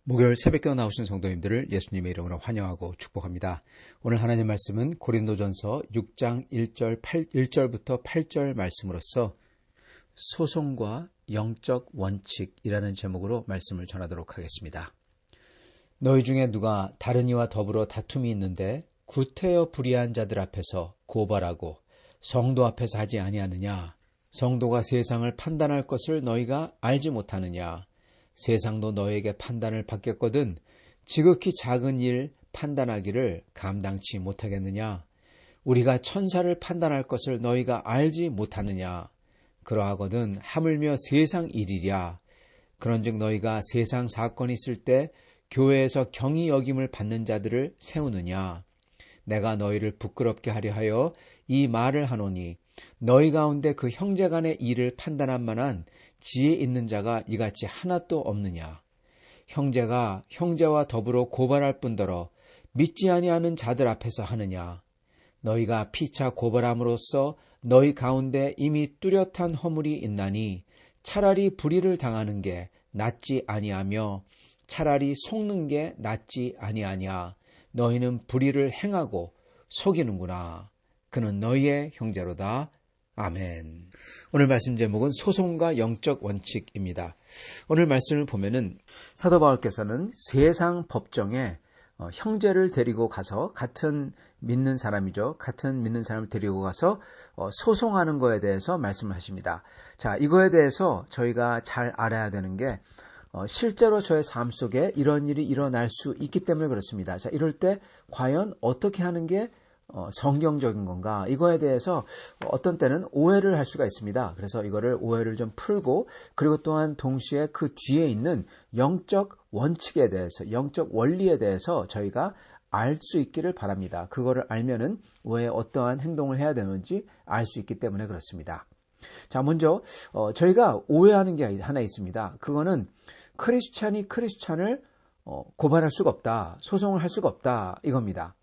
목요일 새벽경 나오신 성도님들을 예수님의 이름으로 환영하고 축복합니다. 오늘 하나님 말씀은 고린도전서 6장 1절부터 8절 말씀으로서 소송과 영적 원칙이라는 제목으로 말씀을 전하도록 하겠습니다. 너희 중에 누가 다른 이와 더불어 다툼이 있는데 구태여 불의한 자들 앞에서 고발하고 성도 앞에서 하지 아니하느냐? 성도가 세상을 판단할 것을 너희가 알지 못하느냐? 세상도 너에게 판단을 받겠거든 지극히 작은 일 판단하기를 감당치 못하겠느냐? 우리가 천사를 판단할 것을 너희가 알지 못하느냐? 그러하거든 하물며 세상 일이랴. 그런즉 너희가 세상 사건이 있을 때 교회에서 경히 여김을 받는 자들을 세우느냐? 내가 너희를 부끄럽게 하려 하여 이 말을 하노니 너희 가운데 그 형제간의 일을 판단할 만한 지혜 있는 자가 이같이 하나도 없느냐? 형제가 형제와 더불어 고발할 뿐더러 믿지 아니하는 자들 앞에서 하느냐? 너희가 피차 고발함으로써 너희 가운데 이미 뚜렷한 허물이 있나니 차라리 불의를 당하는 게 낫지 아니하며 차라리 속는 게 낫지 아니하냐? 너희는 불의를 행하고 속이는구나. 그는 너희의 형제로다. 아멘. 오늘 말씀 제목은 소송과 영적 원칙입니다. 오늘 말씀을 보면은 사도 바울께서는 세상 법정에 형제를 데리고 가서 같은 믿는 사람이죠. 같은 믿는 사람을 데리고 가서 소송하는 거에 대해서 말씀하십니다. 자, 이거에 대해서 저희가 잘 알아야 되는 게 실제로 저의 삶 속에 이런 일이 일어날 수 있기 때문에 그렇습니다. 자, 이럴 때 과연 어떻게 하는 게 성경적인 건가? 이거에 대해서 어떤 때는 오해를 할 수가 있습니다. 그래서 이거를 오해를 좀 풀고 그리고 또한 동시에 그 뒤에 있는 영적 원칙에 대해서 영적 원리에 대해서 저희가 알 수 있기를 바랍니다. 그거를 알면은 왜 어떠한 행동을 해야 되는지 알 수 있기 때문에 그렇습니다. 자, 먼저 저희가 오해하는 게 하나 있습니다. 그거는 크리스찬이 크리스찬을 고발할 수가 없다. 소송을 할 수가 없다. 이겁니다.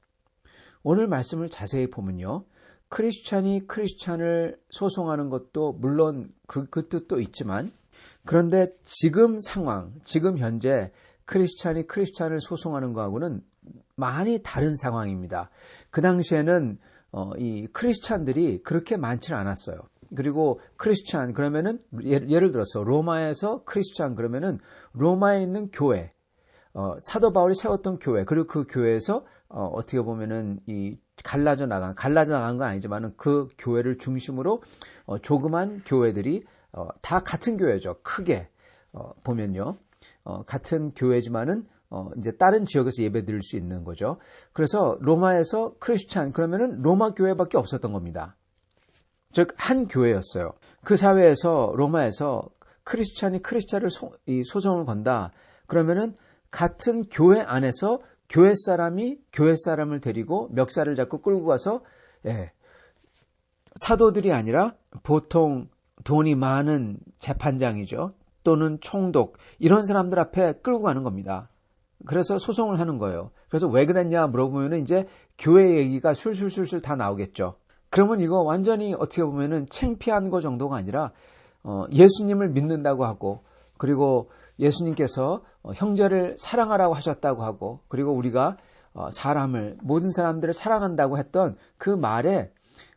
오늘 말씀을 자세히 보면요. 크리스찬이 크리스찬을 소송하는 것도 물론 그 뜻도 있지만 그런데 지금 상황, 지금 현재 크리스찬이 크리스찬을 소송하는 것하고는 많이 다른 상황입니다. 그 당시에는 이 크리스찬들이 그렇게 많지는 않았어요. 그리고 크리스찬 그러면은 예를 들어서 로마에서 크리스찬 그러면은 로마에 있는 교회, 사도 바울이 세웠던 교회, 그리고 그 교회에서 어떻게 보면은 이 갈라져 나간 건 아니지만은 그 교회를 중심으로 조그만 교회들이 다 같은 교회죠. 크게 보면요, 같은 교회지만은 이제 다른 지역에서 예배드릴 수 있는 거죠. 그래서 로마에서 크리스찬 그러면은 로마 교회밖에 없었던 겁니다. 즉 한 교회였어요. 그 사회에서 로마에서 크리스찬이 크리스찬을 소송을 건다. 그러면은 같은 교회 안에서 교회 사람이 교회 사람을 데리고 멱살을 잡고 끌고 가서 사도들이 아니라 보통 돈이 많은 재판장이죠. 또는 총독 이런 사람들 앞에 끌고 가는 겁니다. 그래서 소송을 하는 거예요. 그래서 왜 그랬냐 물어보면 이제 교회 얘기가 술술술술 다 나오겠죠. 그러면 이거 완전히 어떻게 보면은 창피한 거 정도가 아니라 예수님을 믿는다고 하고 그리고 예수님께서 형제를 사랑하라고 하셨다고 하고 그리고 우리가 모든 사람들을 사랑한다고 했던 그 말에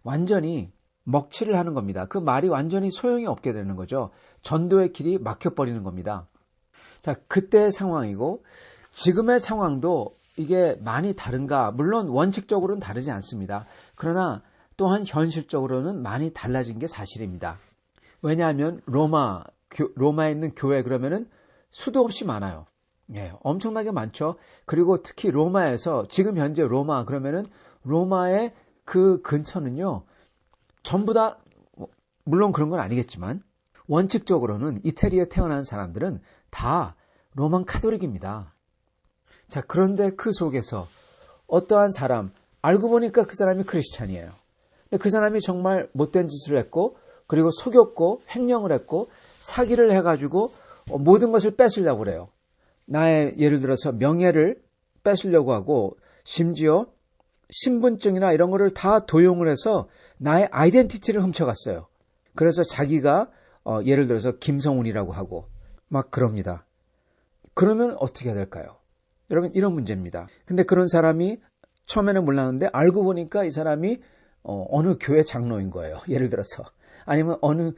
완전히 먹칠을 하는 겁니다. 그 말이 완전히 소용이 없게 되는 거죠. 전도의 길이 막혀버리는 겁니다. 자, 그때의 상황이고 지금의 상황도 이게 많이 다른가? 물론 원칙적으로는 다르지 않습니다. 그러나 또한 현실적으로는 많이 달라진 게 사실입니다. 왜냐하면 로마에 있는 교회 그러면은 수도 없이 많아요. 엄청나게 많죠. 그리고 특히 로마에서 지금 현재 로마 그러면은 로마의 그 근처는요. 전부 다 물론 그런 건 아니겠지만 원칙적으로는 이태리에 태어난 사람들은 다 로만 카톨릭입니다. 자, 그런데 그 속에서 어떠한 사람 알고 보니까 그 사람이 크리스찬이에요. 근데 그 사람이 정말 못된 짓을 했고 그리고 속였고 횡령을 했고 사기를 해가지고 모든 것을 뺏으려고 그래요. 나의 예를 들어서 명예를 뺏으려고 하고 심지어 신분증이나 이런 거를 다 도용을 해서 나의 아이덴티티를 훔쳐갔어요. 그래서 자기가 예를 들어서 김성훈이라고 하고 막 그럽니다. 그러면 어떻게 해야 될까요? 여러분, 이런 문제입니다. 근데 그런 사람이 처음에는 몰랐는데 알고 보니까 이 사람이 어느 교회 장로인 거예요. 예를 들어서. 아니면 어느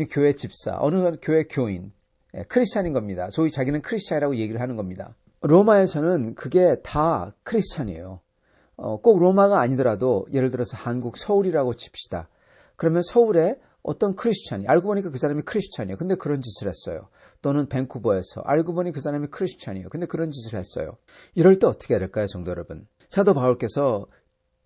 교회 집사, 어느 교회 교인, 크리스찬인 겁니다. 소위 자기는 크리스찬이라고 얘기를 하는 겁니다. 로마에서는 그게 다 크리스찬이에요. 꼭 로마가 아니더라도 예를 들어서 한국 서울이라고 칩시다. 그러면 서울에 어떤 크리스찬이, 알고 보니까 그 사람이 크리스찬이에요. 근데 그런 짓을 했어요. 또는 밴쿠버에서 알고 보니 그 사람이 크리스찬이에요. 근데 그런 짓을 했어요. 이럴 때 어떻게 해야 될까요, 성도 여러분? 사도 바울께서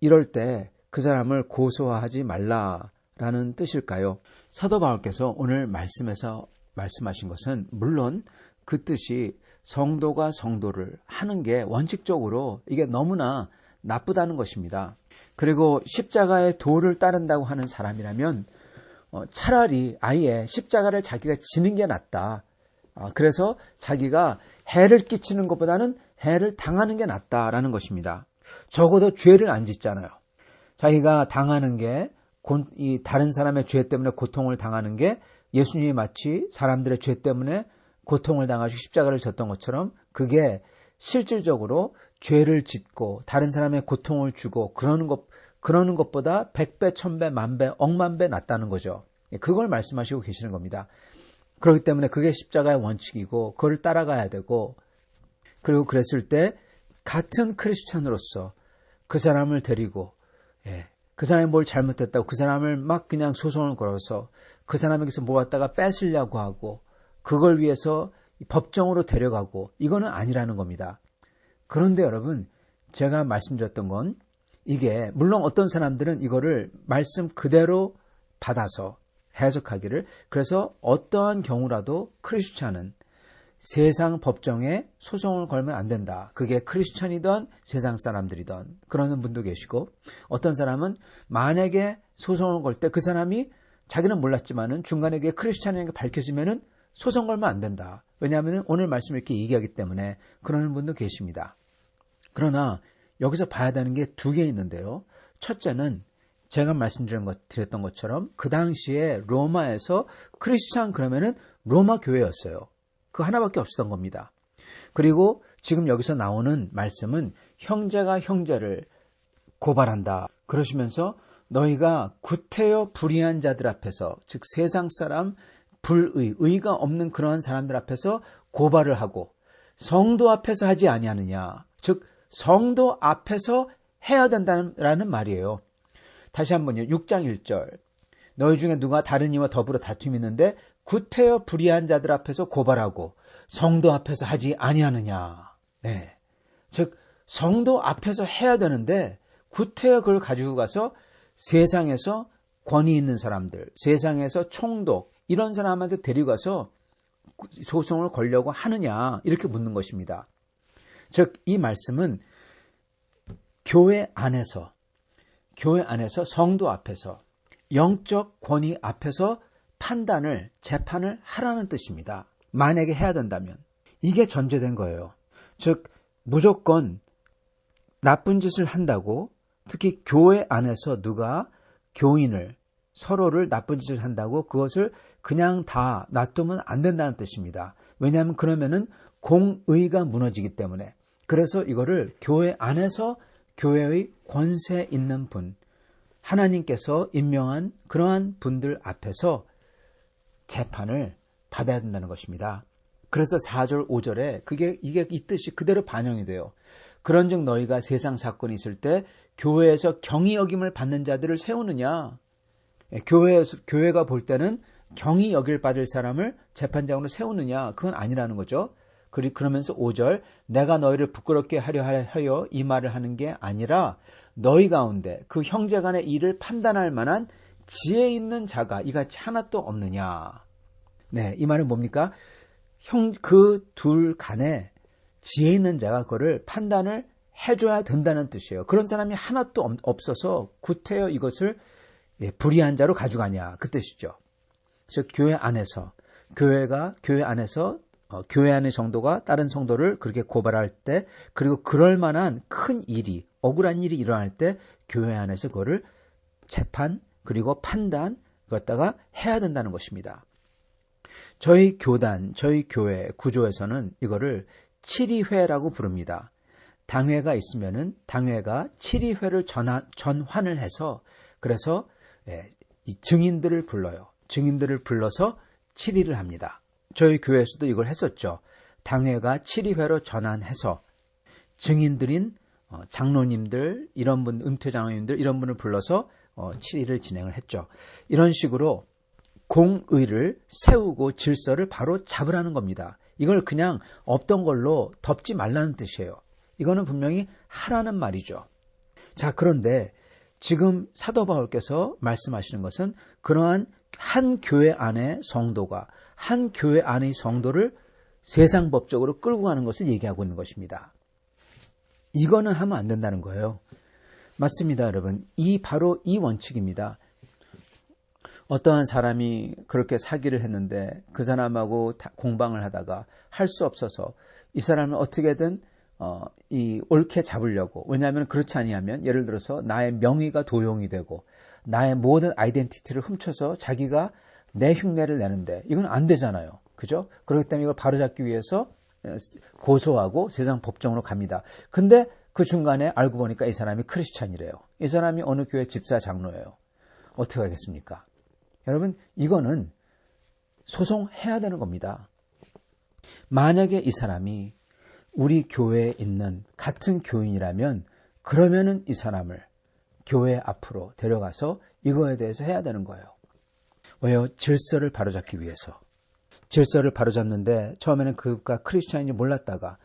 이럴 때 그 사람을 고소하지 말라라는 뜻일까요? 사도 바울께서 오늘 말씀에서 말씀하신 것은 물론 그 뜻이 성도가 성도를 하는 게 원칙적으로 이게 너무나 나쁘다는 것입니다. 그리고 십자가의 도를 따른다고 하는 사람이라면 차라리 아예 십자가를 자기가 지는 게 낫다. 그래서 자기가 해를 끼치는 것보다는 해를 당하는 게 낫다라는 것입니다. 적어도 죄를 안 짓잖아요. 자기가 당하는 게 이 다른 사람의 죄 때문에 고통을 당하는 게 예수님이 마치 사람들의 죄 때문에 고통을 당하시고 십자가를 졌던 것처럼 그게 실질적으로 죄를 짓고 다른 사람의 고통을 주고 그러는 것보다 100배, 1000배, 만배, 억만배 낫다는 거죠. 그걸 말씀하시고 계시는 겁니다. 그렇기 때문에 그게 십자가의 원칙이고 그걸 따라가야 되고, 그리고 그랬을 때 같은 크리스찬으로서 그 사람을 데리고 그 사람이 뭘 잘못했다고 그 사람을 막 그냥 소송을 걸어서 그 사람에게서 뭐 갖다가 뺏으려고 하고 그걸 위해서 법정으로 데려가고 이거는 아니라는 겁니다. 그런데 여러분, 제가 말씀드렸던 건 이게 물론 어떤 사람들은 이거를 말씀 그대로 받아서 해석하기를, 그래서 어떠한 경우라도 크리스찬은 세상 법정에 소송을 걸면 안 된다. 그게 크리스찬이든 세상 사람들이든 그러는 분도 계시고, 어떤 사람은 만약에 소송을 걸 때 그 사람이 자기는 몰랐지만은 중간에 그게 크리스찬이라는 게 밝혀지면은 소송 걸면 안 된다. 왜냐하면 오늘 말씀을 이렇게 얘기하기 때문에 그러는 분도 계십니다. 그러나 여기서 봐야 되는 게 두 개 있는데요. 첫째는 제가 말씀드렸던 것처럼 그 당시에 로마에서 크리스찬 그러면은 로마 교회였어요. 그 하나밖에 없었던 겁니다. 그리고 지금 여기서 나오는 말씀은 형제가 형제를 고발한다. 그러시면서 너희가 구태여 불의한 자들 앞에서, 즉 세상 사람, 의가 없는 그러한 사람들 앞에서 고발을 하고 성도 앞에서 하지 아니하느냐. 즉 성도 앞에서 해야 된다는 말이에요. 다시 한번요. 6장 1절. 너희 중에 누가 다른 이와 더불어 다툼이 있는데 구태여 불의한 자들 앞에서 고발하고 성도 앞에서 하지 아니하느냐. 네. 즉 성도 앞에서 해야 되는데 구태여 그걸 가지고 가서 세상에서 권위 있는 사람들, 세상에서 총독 이런 사람한테 데리고가서 소송을 걸려고 하느냐, 이렇게 묻는 것입니다. 즉 이 말씀은 교회 안에서 성도 앞에서 영적 권위 앞에서 재판을 하라는 뜻입니다. 만약에 해야 된다면. 이게 전제된 거예요. 즉 무조건 나쁜 짓을 한다고, 특히 교회 안에서 누가 교인을 서로를 나쁜 짓을 한다고 그것을 그냥 다 놔두면 안 된다는 뜻입니다. 왜냐하면 그러면은 공의가 무너지기 때문에. 그래서 이거를 교회 안에서 교회의 권세 있는 분, 하나님께서 임명한 그러한 분들 앞에서 재판을 받아야 된다는 것입니다. 그래서 4절, 5절에 이게 이 뜻이 그대로 반영이 돼요. 그런즉 너희가 세상 사건이 있을 때 교회에서 경히 여김을 받는 자들을 세우느냐. 교회가 볼 때는 경히 여길 받을 사람을 재판장으로 세우느냐. 그건 아니라는 거죠. 그러면서 5절, 내가 너희를 부끄럽게 하려 하여 이 말을 하는 게 아니라 너희 가운데 그 형제 간의 일을 판단할 만한 지혜 있는 자가 이같이 하나도 없느냐. 네, 이 말은 뭡니까? 그 둘 간에 지혜 있는 자가 그거를 판단을 해줘야 된다는 뜻이에요. 그런 사람이 하나도 없어서 구태여 이것을 불의한 자로 가져가냐, 그 뜻이죠. 즉 교회 안에서 교회 안의 성도가 다른 성도를 그렇게 고발할 때, 그리고 그럴 만한 큰 일이, 억울한 일이 일어날 때 교회 안에서 그거를 재판 그리고 판단 갖다가 해야 된다는 것입니다. 저희 교회 구조에서는 이거를 치리회라고 부릅니다. 당회가 있으면은 당회가 치리회를 전환을 해서 그래서 이 증인들을 불러요. 증인들을 불러서 치리를 합니다. 저희 교회에서도 이걸 했었죠. 당회가 치리회로 전환해서 증인들인 장로님들, 이런 분, 은퇴장로님들 이런 분을 불러서 치리를 진행을 했죠. 이런 식으로 공의를 세우고 질서를 바로 잡으라는 겁니다. 이걸 그냥 없던 걸로 덮지 말라는 뜻이에요. 이거는 분명히 하라는 말이죠. 자, 그런데 지금 사도 바울께서 말씀하시는 것은 그러한 한 교회 안의 성도가 한 교회 안의 성도를 세상 법적으로 끌고 가는 것을 얘기하고 있는 것입니다. 이거는 하면 안 된다는 거예요. 맞습니다, 여러분. 바로 이 원칙입니다. 어떠한 사람이 그렇게 사기를 했는데 그 사람하고 공방을 하다가 할 수 없어서 이 사람을 어떻게든 옳게 잡으려고, 왜냐하면 그렇지 아니하면 예를 들어서 나의 명의가 도용이 되고 나의 모든 아이덴티티를 훔쳐서 자기가 내 흉내를 내는데 이건 안 되잖아요. 그죠? 그렇기 때문에 이걸 바로잡기 위해서 고소하고 세상 법정으로 갑니다. 근데 그 중간에 알고 보니까 이 사람이 크리스찬이래요. 이 사람이 어느 교회 집사 장로예요. 어떻게 하겠습니까? 여러분, 이거는 소송해야 되는 겁니다. 만약에 이 사람이 우리 교회에 있는 같은 교인이라면 그러면은 이 사람을 교회 앞으로 데려가서 이거에 대해서 해야 되는 거예요. 왜요? 질서를 바로잡기 위해서. 질서를 바로잡는데 처음에는 그가 크리스찬인지 몰랐다가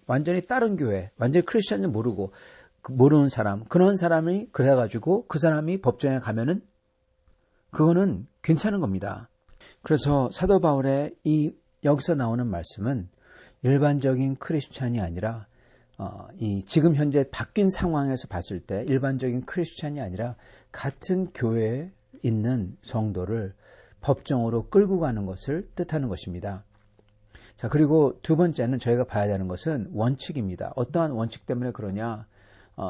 완전히 다른 교회, 완전히 크리스찬인지 모르고 모르는 사람, 그런 사람이 그래가지고 그 사람이 법정에 가면은 그거는 괜찮은 겁니다. 그래서 사도 바울의 여기서 나오는 말씀은 일반적인 크리스찬이 아니라 지금 현재 바뀐 상황에서 봤을 때 일반적인 크리스찬이 아니라 같은 교회에 있는 성도를 법정으로 끌고 가는 것을 뜻하는 것입니다. 자, 그리고 두 번째는 저희가 봐야 되는 것은 원칙입니다. 어떠한 원칙 때문에 그러냐?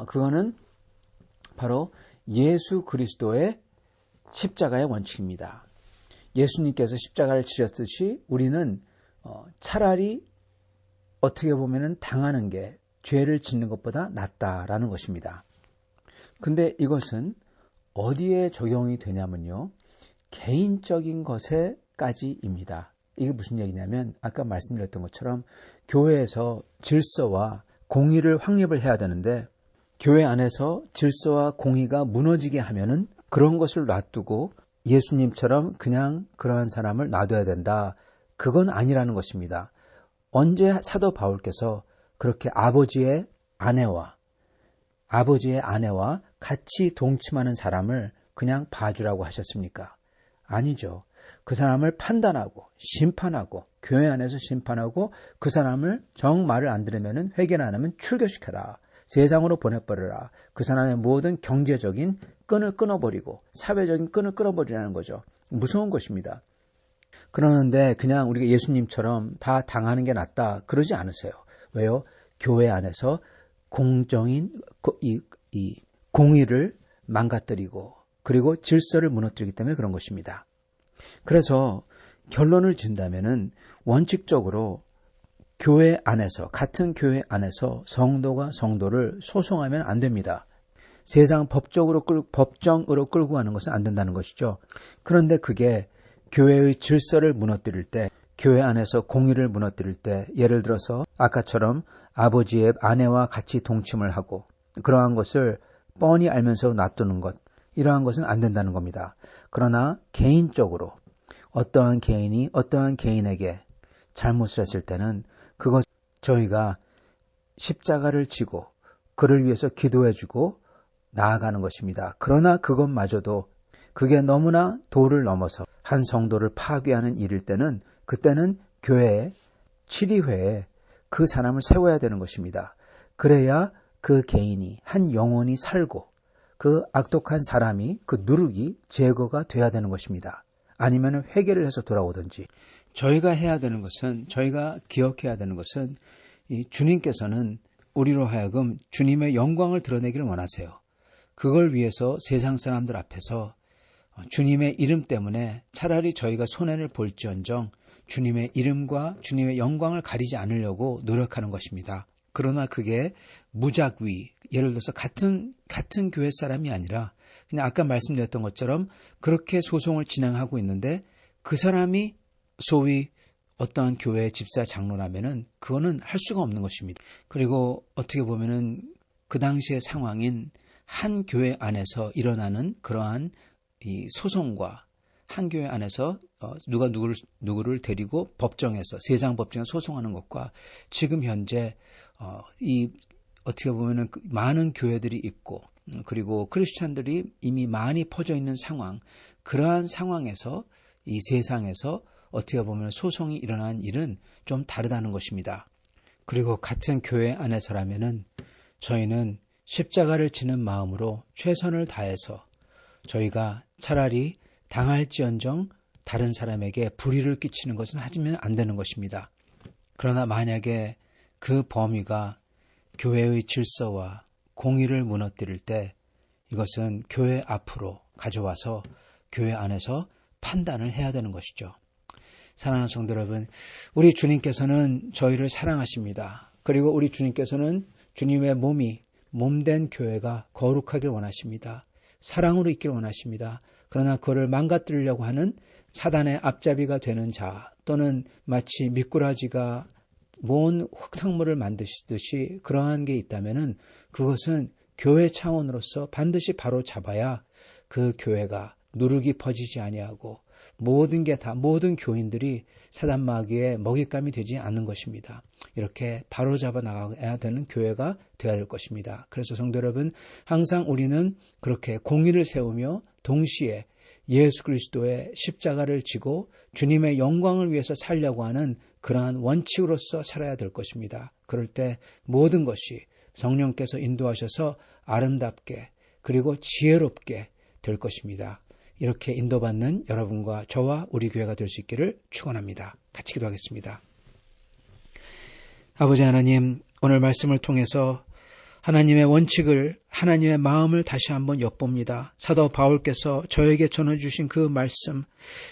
그거는 바로 예수 그리스도의 십자가의 원칙입니다. 예수님께서 십자가를 지셨듯이 우리는 차라리 어떻게 보면은 당하는 게 죄를 짓는 것보다 낫다라는 것입니다. 근데 이것은 어디에 적용이 되냐면요. 개인적인 것에까지입니다. 이게 무슨 얘기냐면 아까 말씀드렸던 것처럼 교회에서 질서와 공의를 확립을 해야 되는데 교회 안에서 질서와 공의가 무너지게 하면은 그런 것을 놔두고 예수님처럼 그냥 그러한 사람을 놔둬야 된다. 그건 아니라는 것입니다. 언제 사도 바울께서 그렇게 아버지의 아내와 같이 동침하는 사람을 그냥 봐주라고 하셨습니까? 아니죠. 그 사람을 판단하고 심판하고 교회 안에서 심판하고 그 사람을 정 말을 안 들으면 회개를 안 하면 출교시켜라. 세상으로 보내버려라. 그 사람의 모든 경제적인 끈을 끊어버리고 사회적인 끈을 끊어버리라는 거죠. 무서운 것입니다. 그러는데 그냥 우리가 예수님처럼 다 당하는 게 낫다 그러지 않으세요. 왜요? 교회 안에서 공정인 이 공의를 망가뜨리고 그리고 질서를 무너뜨리기 때문에 그런 것입니다. 그래서 결론을 진다면은 원칙적으로 교회 안에서 같은 교회 안에서 성도가 성도를 소송하면 안 됩니다. 세상 법정으로 끌고 가는 것은 안 된다는 것이죠. 그런데 그게 교회의 질서를 무너뜨릴 때, 교회 안에서 공의를 무너뜨릴 때, 예를 들어서 아까처럼 아버지의 아내와 같이 동침을 하고 그러한 것을 뻔히 알면서 놔두는 것, 이러한 것은 안 된다는 겁니다. 그러나 개인적으로 어떠한 개인이 어떠한 개인에게 잘못을 했을 때는 그것 저희가 십자가를 지고 그를 위해서 기도해주고 나아가는 것입니다. 그러나 그것마저도 그게 너무나 도를 넘어서 한 성도를 파괴하는 일일 때는 그때는 교회에 치리회에 그 사람을 세워야 되는 것입니다. 그래야 그 개인이 한 영혼이 살고 그 악독한 사람이 그 누룩이 제거가 돼야 되는 것입니다. 아니면 회개를 해서 돌아오든지. 저희가 해야 되는 것은, 저희가 기억해야 되는 것은 이 주님께서는 우리로 하여금 주님의 영광을 드러내기를 원하세요. 그걸 위해서 세상 사람들 앞에서 주님의 이름 때문에 차라리 저희가 손해를 볼지언정 주님의 이름과 주님의 영광을 가리지 않으려고 노력하는 것입니다. 그러나 그게 무작위, 예를 들어서 같은 교회 사람이 아니라 그냥 아까 말씀드렸던 것처럼 그렇게 소송을 진행하고 있는데 그 사람이 소위 어떠한 교회의 집사 장로라면은 그거는 할 수가 없는 것입니다. 그리고 어떻게 보면은 그 당시의 상황인 한 교회 안에서 일어나는 그러한 이 소송과 한 교회 안에서 누가 누구를 데리고 법정에서 세상 법정에 소송하는 것과 지금 현재 이 어떻게 보면은 많은 교회들이 있고 그리고 크리스찬들이 이미 많이 퍼져 있는 상황, 그러한 상황에서 이 세상에서 어떻게 보면 소송이 일어난 일은 좀 다르다는 것입니다. 그리고 같은 교회 안에서라면은 저희는 십자가를 지는 마음으로 최선을 다해서 저희가 차라리 당할지언정 다른 사람에게 불의를 끼치는 것은 하면 안 되는 것입니다. 그러나 만약에 그 범위가 교회의 질서와 공의를 무너뜨릴 때 이것은 교회 앞으로 가져와서 교회 안에서 판단을 해야 되는 것이죠. 사랑하는 성도 여러분, 우리 주님께서는 저희를 사랑하십니다. 그리고 우리 주님께서는 주님의 몸된 교회가 거룩하길 원하십니다. 사랑으로 있길 원하십니다. 그러나 그것을 망가뜨리려고 하는 사단의 앞잡이가 되는 자, 또는 마치 미꾸라지가 모은 흙탕물을 만드시듯이 그러한 게 있다면은 그것은 교회 차원으로서 반드시 바로 잡아야 그 교회가 누룩이 퍼지지 아니하고 모든 교인들이 사단 마귀의 먹잇감이 되지 않는 것입니다. 이렇게 바로잡아 나가야 되는 교회가 되어야 될 것입니다. 그래서 성도 여러분, 항상 우리는 그렇게 공의를 세우며 동시에 예수 그리스도의 십자가를 지고 주님의 영광을 위해서 살려고 하는 그러한 원칙으로서 살아야 될 것입니다. 그럴 때 모든 것이 성령께서 인도하셔서 아름답게 그리고 지혜롭게 될 것입니다. 이렇게 인도받는 여러분과 저와 우리 교회가 될 수 있기를 축원합니다. 같이 기도하겠습니다. 아버지 하나님, 오늘 말씀을 통해서 하나님의 원칙을, 하나님의 마음을 다시 한번 엿봅니다. 사도 바울께서 저에게 전해주신 그 말씀,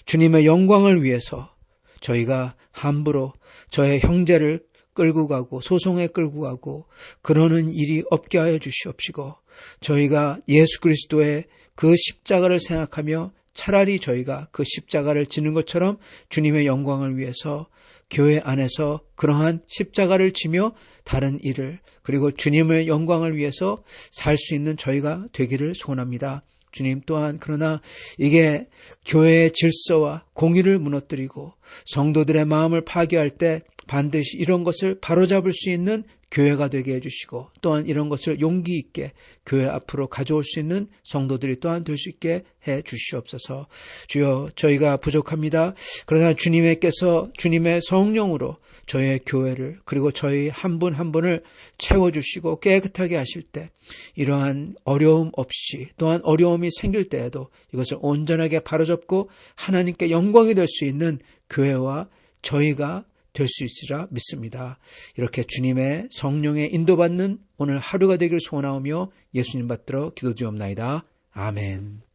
주님의 영광을 위해서 저희가 함부로 저의 형제를 끌고 가고 소송에 끌고 가고 그러는 일이 없게 하여 주시옵시고, 저희가 예수 그리스도의 그 십자가를 생각하며 차라리 저희가 그 십자가를 지는 것처럼 주님의 영광을 위해서 교회 안에서 그러한 십자가를 지며 다른 일을, 그리고 주님의 영광을 위해서 살 수 있는 저희가 되기를 소원합니다. 주님, 또한 그러나 이게 교회의 질서와 공의를 무너뜨리고 성도들의 마음을 파괴할 때 반드시 이런 것을 바로잡을 수 있는 교회가 되게 해주시고, 또한 이런 것을 용기 있게 교회 앞으로 가져올 수 있는 성도들이 또한 될 수 있게 해 주시옵소서. 주여, 저희가 부족합니다. 그러나 주님께서 주님의 성령으로 저희의 교회를, 그리고 저희 한 분 한 분을 채워주시고 깨끗하게 하실 때 이러한 어려움 없이, 또한 어려움이 생길 때에도 이것을 온전하게 바로잡고 하나님께 영광이 될 수 있는 교회와 저희가 될 수 있으리라 믿습니다. 이렇게 주님의 성령에 인도받는 오늘 하루가 되길 소원하오며 예수님 받들어 기도드리옵나이다. 아멘.